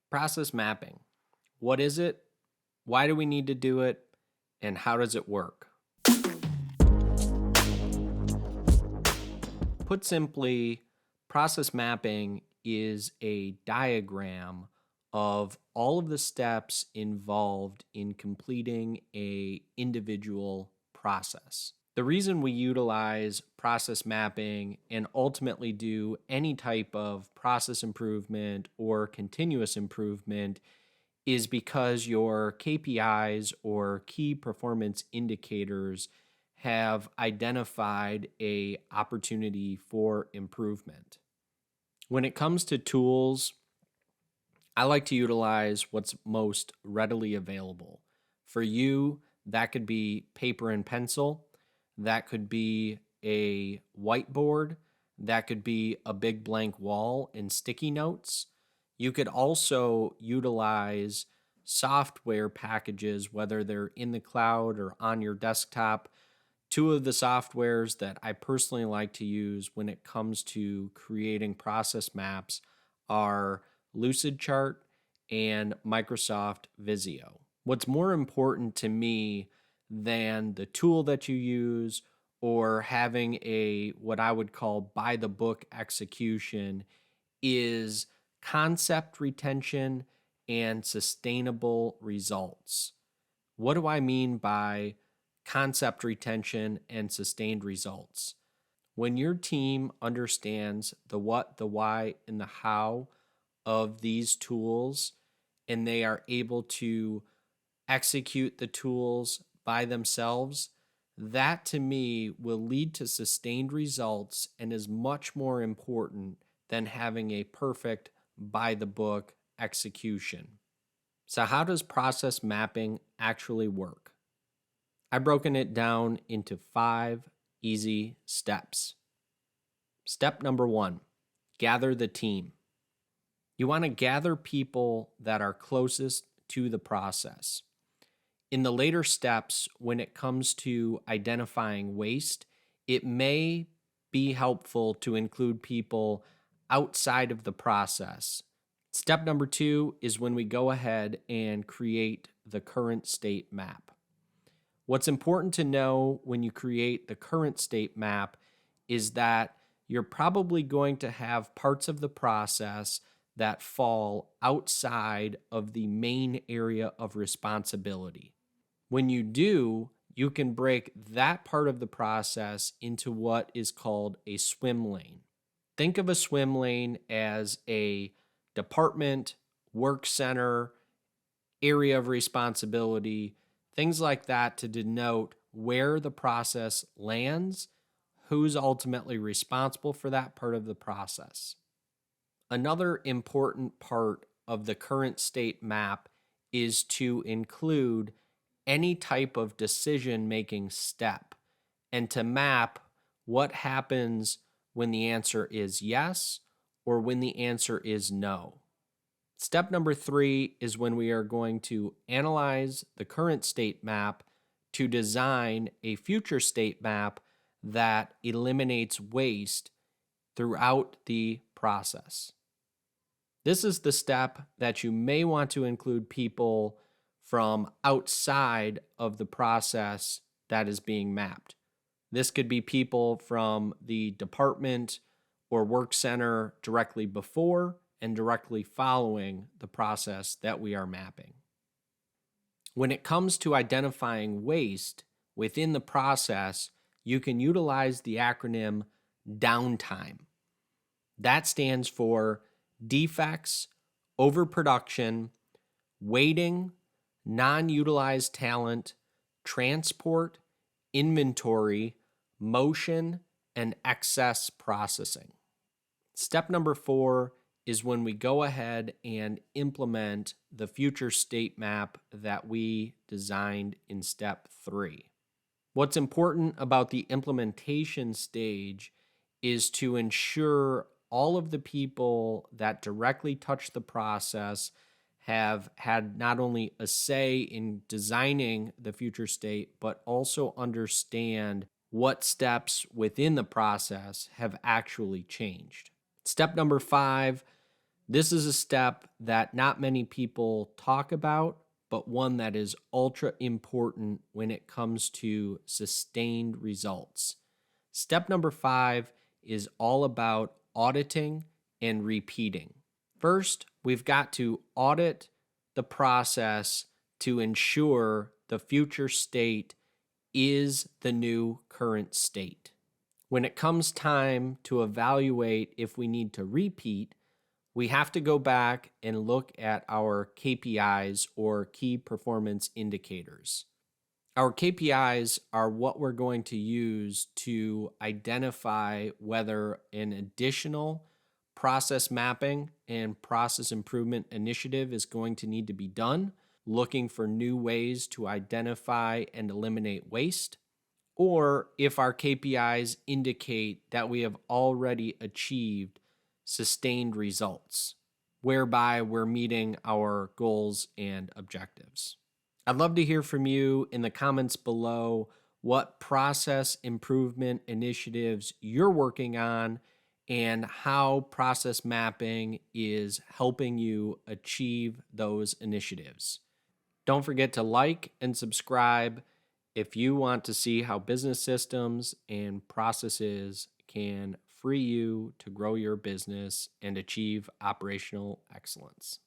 Process mapping. What is it? Why do we need to do it? And how does it work? Put simply, process mapping is a diagram of all of the steps involved in completing a individual process. The reason we utilize process mapping and ultimately do any type of process improvement or continuous improvement is because your KPIs or key performance indicators have identified a opportunity for improvement. When it comes to tools, I like to utilize what's most readily available. For you, that could be paper and pencil, that could be a whiteboard, that could be a big blank wall and sticky notes. You could also utilize software packages, whether they're in the cloud or on your desktop. Two of the softwares that I personally like to use when it comes to creating process maps are Lucidchart and Microsoft Visio. What's more important to me than the tool that you use or having a what I would call by the book execution is concept retention and sustainable results. What do I mean by concept retention and sustained results? When your team understands the what, the why, and the how of these tools, and they are able to execute the tools by themselves, that to me will lead to sustained results and is much more important than having a perfect by the book execution. So, how does process mapping actually work? I've broken it down into 5 easy steps. Step number 1, gather the team. You want to gather people that are closest to the process. In the later steps, when it comes to identifying waste, it may be helpful to include people outside of the process. Step number 2 is when we go ahead and create the current state map. What's important to know when you create the current state map is that you're probably going to have parts of the process that fall outside of the main area of responsibility. When you do, you can break that part of the process into what is called a swim lane. Think of a swim lane as a department, work center, area of responsibility, things like that to denote where the process lands, who's ultimately responsible for that part of the process. Another important part of the current state map is to include any type of decision-making step and to map what happens when the answer is yes or when the answer is no. Step number 3 is when we are going to analyze the current state map to design a future state map that eliminates waste throughout the process. This is the step that you may want to include people from outside of the process that is being mapped. This could be people from the department or work center directly before and directly following the process that we are mapping. When it comes to identifying waste within the process, you can utilize the acronym downtime. That stands for defects, overproduction, waiting, non-utilized talent, transport, inventory, motion, and excess processing. Step number 4 is when we go ahead and implement the future state map that we designed in step 3. What's important about the implementation stage is to ensure all of the people that directly touch the process have had not only a say in designing the future state, but also understand what steps within the process have actually changed. Step number 5, This is a step that not many people talk about, but one that is ultra important when it comes to sustained results. Step number 5 is all about auditing and repeating. First, we've got to audit the process to ensure the future state is the new current state. When it comes time to evaluate if we need to repeat, we have to go back and look at our KPIs or key performance indicators. Our KPIs are what we're going to use to identify whether an additional process mapping and process improvement initiative is going to need to be done, looking for new ways to identify and eliminate waste, or if our KPIs indicate that we have already achieved sustained results, whereby we're meeting our goals and objectives. I'd love to hear from you in the comments below what process improvement initiatives you're working on and how process mapping is helping you achieve those initiatives. Don't forget to like and subscribe if you want to see how business systems and processes can free you to grow your business and achieve operational excellence.